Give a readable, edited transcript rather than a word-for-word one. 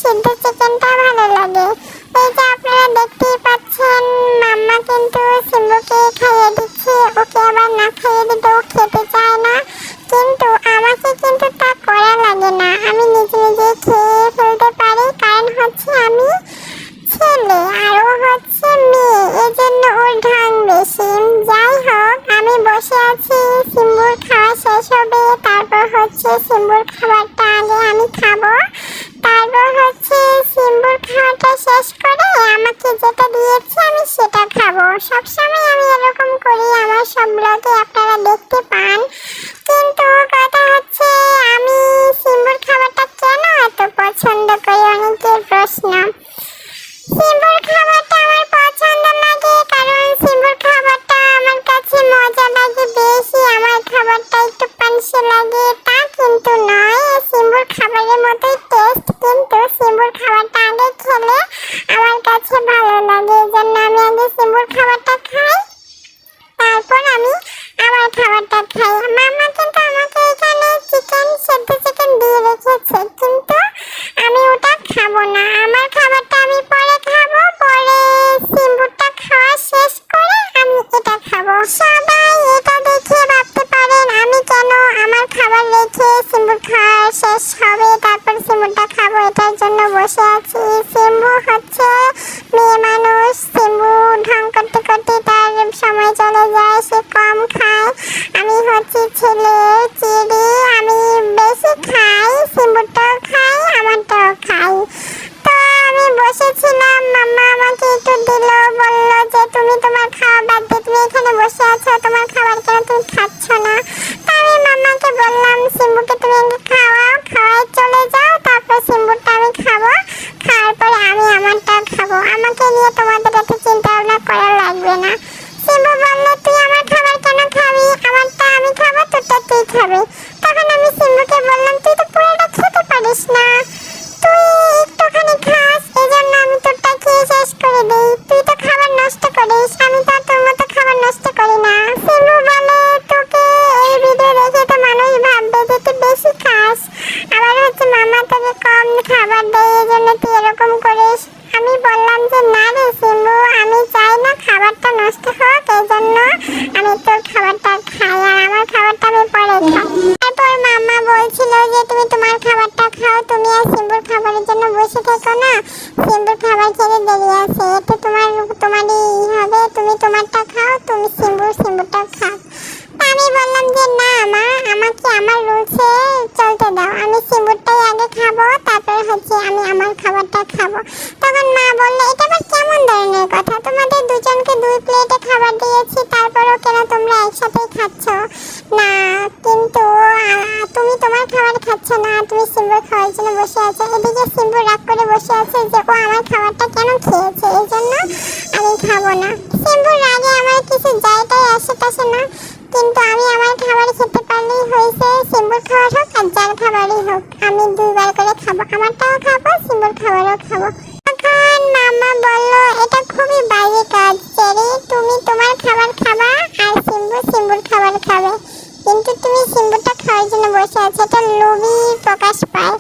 সিদ্ধ চিকেনটা ভালো লাগে। এই যে আপনারা দেখতেই পাচ্ছেন, মাম্মা কিন্তু সিম্বুকে খাইয়ে দিচ্ছে। ওকে আবার না খাইয়ে দিতে ও খেতে চায় না, কিন্তু আমাকে কিন্তু তা করা লাগে না। আমি নিজে নিজে খেয়ে ফেলতে পারি, কারণ হচ্ছে আমি ছেলে আর ও হচ্ছে মেয়ে, এজন্য ওর ঢং বেশি। যাই হোক, আমি বসে আছি, সিম্বুর খাওয়া শেষ হবে, তারপর হচ্ছে সিম্বুর খাবারটা আগে আমি খাবো, তারপর হচ্ছে সিম্বুর খাওয়াটা শেষ করে আমাকে যেটা দিয়েছে আমি সেটা খাবো। সবসময় আমি এরকম করি, আমার সব ব্লগে আপনারা দেখতে পান। কিন্তু কথা হচ্ছে, আমি সিম্বুর খাবারটা কেন এত পছন্দ করি, অনেকের প্রশ্ন। সিম্বুর খাবারটা আমার পছন্দ লাগে কারণ সিম্বুর খাবারটা আমার কাছে মজা লাগে বেশি। আমার খাবারটা একটু পানসে লাগে তা কিন্তু নয়, সিম্বুর খাবারের মতোই টেস্ট, কিন্তু সিম্বুর খাবারটা আগে খেলে আমার কাছে ভালো লাগে, এজন্য আমি আগে সিম্বুর খাবারটা খাই, তারপর আমি আমার খাবারটা খাই। মামা কিন্তু আমাকে এখানে চিকেন, সেদ্ধ চিকেন দিয়ে রেখেছে, কিন্তু আমি ওটা খাবো না। আমার খাবারটা আমি পরে খাবো, পরে সিম্বুরটা খাওয়া শেষ করে আমি এটা খাবো। সবাই এটা দেখে ভাবতে পারেন আমি কেন আমার খাবার রেখে সিম্বুর খাওয়া শেষ হবে তারপর সিম্বুরটা খাবো, এটার জন্য বসে আছি। সিম্বু হচ্ছে মেয়ে মানুষ, সিম্বু ঢং করতে করতে তার সময় চলে যায়, সে কম খায়। আমি হচ্ছে ছেলে চিড়ি, আমি বেশি খাই, সিম্বুরটাও খাই, আমারটাও খাই। তো আমি বসেছিলাম, মাম্মা আমাকে একটু দিল, বললো যে তুমি তোমার খাওয়া বাদ দিয়ে তুমি এখানে বসে আছো, তোমার খাবার কেন তুমি খাচ্ছ না? তো আমি মাম্মাকে বললাম সিম্বুকে তুমি খাওয়াও, খাওয়াই চলে যাও, তারপর সিম্বুরটা আমি খাবো, খাওয়ার পরে আমি আমারটাও খাবো, আমাকে নিয়ে তোমাদের এত চিন্তা ভাবনা করা লাগবে না। সিম্বু বললো তুই আমার খাবার কেন খাবি, আমারটা আমি খাবো, তোরটা তুই খাবি। তখন আমি সিম্বুকে বললাম তুই তো পুরোটা খেতে পারিস না, তুই একটুখানি খাস, এজন্য আমি তোরটা খেয়ে শেষ করে দিই, তুই তো খাবার নষ্ট করিস, আমি তো তোর মতো খাবার নষ্ট করি না। সিম্বু বলে তোকে এই ভিডিও দেখে তো মানুষ ভাববে যে তুই বেশি খাস, আবার হচ্ছে মামা তোকে কম খাবার দেয় এজন্য তুই এরকম করিস। আমি বললাম যে না রে সিম্বু, আমি চাই না খাবারটা নষ্ট হোক, এজন্য আমি তোর খাবারটা খাই আর আমার খাবারটা আমি পরে খাই। তারপর মামা বলছিল যে তুমি তোমার খাবারটা খাও, তুমি আর সিম্বুর খাবারের জন্য বসে থেকো না, সিম্বুর খাবার খেতে দেরি আছে, এতে তোমারই হবে, তুমি তোমারটা খাও, তুমি সিম্বুরটা খাও। আমি বললাম যে না মা, আমাকে আমার রুলসে চলতে দাও, আমি সিম্বুরটাই আগে খাবো, তারপর হচ্ছে আমি আমার খাবারটা খাবো। তখন মা বললো এটা আবার কেমন ধরনের কথা, তোমাদের দুজনকে 2 প্লেটে খাবার দিয়েছি, তারপরও কেন তোমরা একসাথেই খাচ্ছ না? কিন্তু তুমি তোমার খাবার খাচ্ছ না, তুমি সিম্বুর খাওয়ার জন্য বসে আছো। এদিকে সিম্বু রাগ করে বসে আছে যে ও আমার খাবারটা কেন খেয়েছে, এই জন্য আমি খাবো না। সিম্বুর রাগে আমার কিছু যায়টাই আসে না, কিন্তু আমি আমার খাবার খেতে পারলেই হয়েছে, সিম্বুর খাবার হোক আর যার খাবারই হোক, আমি 2 বার করে খাবো, আমারটাও খাবো, সিম্বুর খাবারও খাবো। তখন মামা বললো এটা খুবই বাজে কাজ চেরি, তুমি তোমার খাবার খাবা আর সিম্বুর খাবার খাবে, কিন্তু তুমি সিম্বুরটা খাওয়ার জন্য বসে আছো, এটা লোভী প্রকাশ পায়।